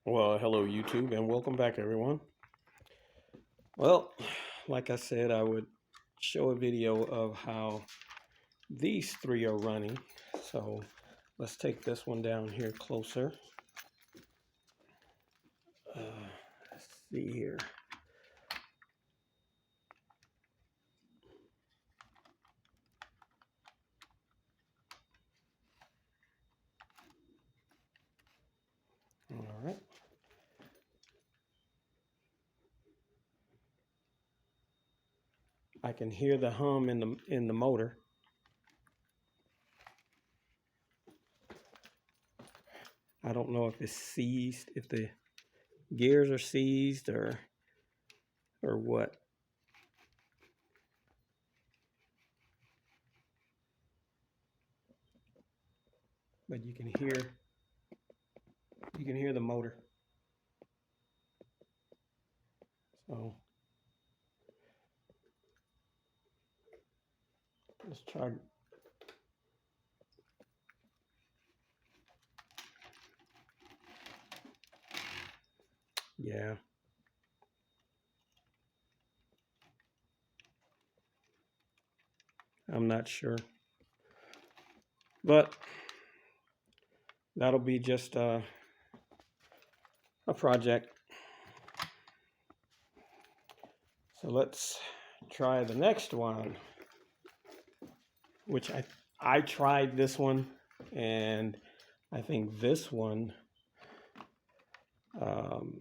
Well, hello YouTube and welcome back everyone. Well, like I said, I would show a video of how these three are running. So let's take this one down here closer. Let's see here. All right. I can hear the hum in the motor. I don't know if it's seized, if the gears are seized or what. But you can hear the motor. So let's try. Yeah, I'm not sure. But that'll be just a project. So let's try the next one, which I tried this one, and I think this one um,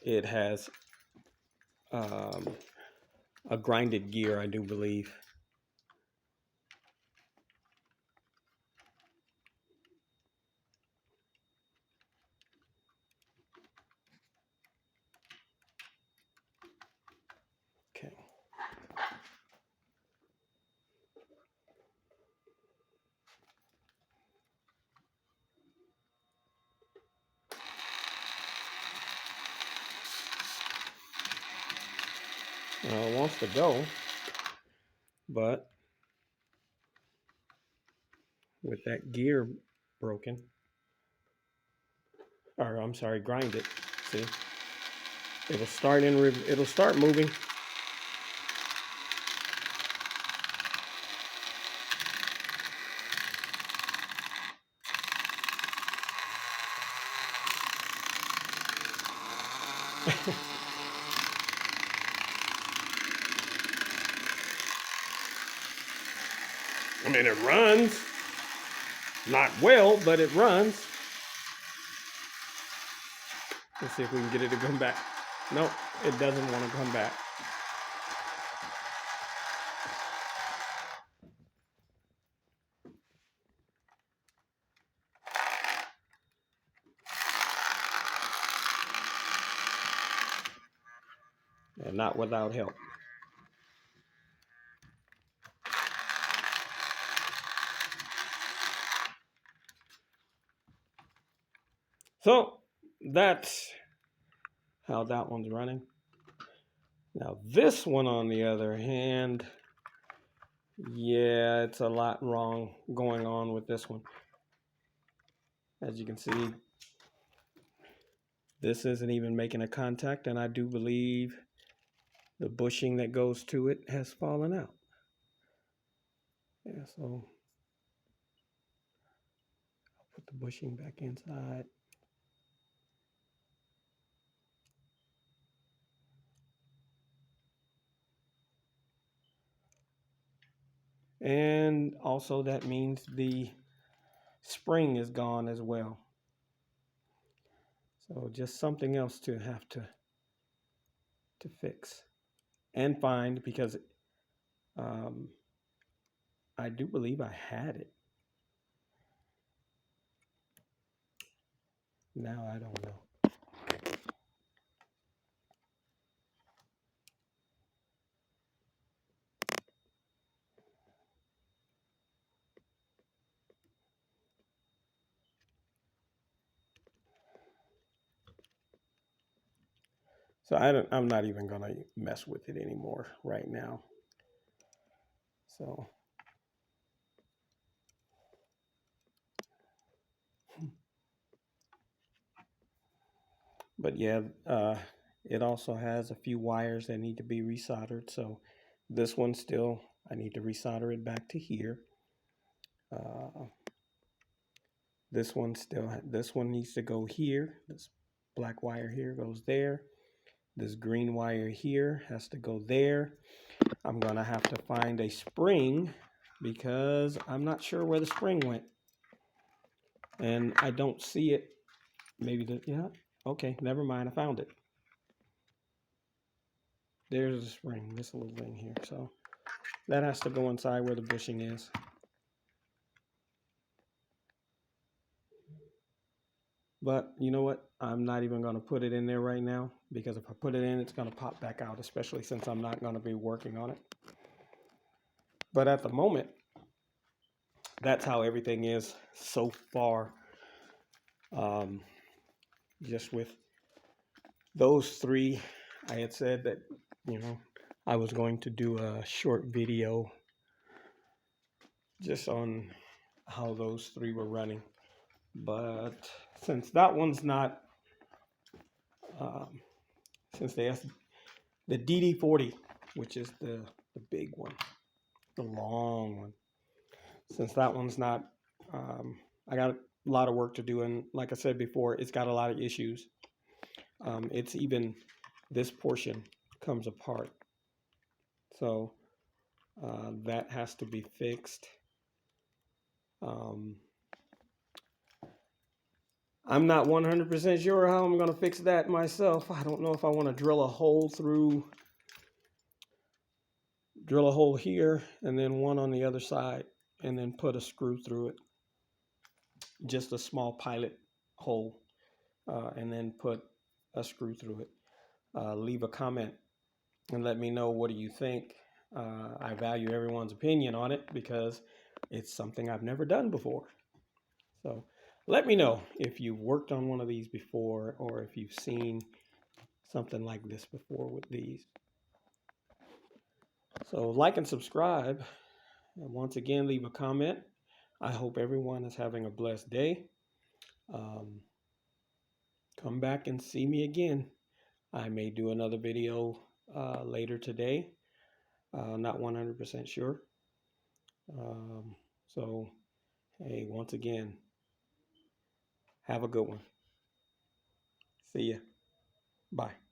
it has um, a grinded gear, I do believe. Okay. It wants to go, but with that gear broken, or I'm sorry, grinded. See, it'll start moving. I mean, it runs. Not well, but it runs. Let's see if we can get it to come back. Nope, it doesn't want to come back. And not without help. So that's how that one's running. Now this one, on the other hand, yeah, it's a lot wrong going on with this one. As you can see, this isn't even making a contact, and I do believe the bushing that goes to it has fallen out. Yeah, so I'll put the bushing back inside. And also that means the spring is gone as well. So just something else to have to fix and find, because um, I do believe I had it. Now I don't know. So I'm not even gonna mess with it anymore right now. So But yeah, it also has a few wires that need to be resoldered. So this one still, I need to resolder it back to here. Uh, this one needs to go here. This black wire here goes there. This green wire here has to go there. I'm gonna have to find a spring because I'm not sure where the spring went. And I don't see it. Maybe yeah, okay, never mind, I found it. There's the spring, this little thing here. So that has to go inside where the bushing is. But you know what? I'm not even going to put it in there right now because if I put it in, it's going to pop back out, especially since I'm not going to be working on it. But at the moment, that's how everything is so far. Just with those three, I had said that, I was going to do a short video just on how those three were running. But since that one's not, since the DD40, which is the big one, the long one, since that one's not, I got a lot of work to do. And like I said before, it's got a lot of issues. It's even, this portion comes apart. So that has to be fixed. I'm not 100% sure how I'm going to fix that myself. I don't know if I want to drill a hole here and then one on the other side and then put a screw through it. Just a small pilot hole and then put a screw through it. Leave a comment and let me know, what do you think? I value everyone's opinion on it because it's something I've never done before. So let me know if you've worked on one of these before or if you've seen something like this before with these. So like and subscribe. And once again, leave a comment. I hope everyone is having a blessed day. Come back and see me again. I may do another video later today. Not 100% sure. So, hey, once again, have a good one. See ya. Bye.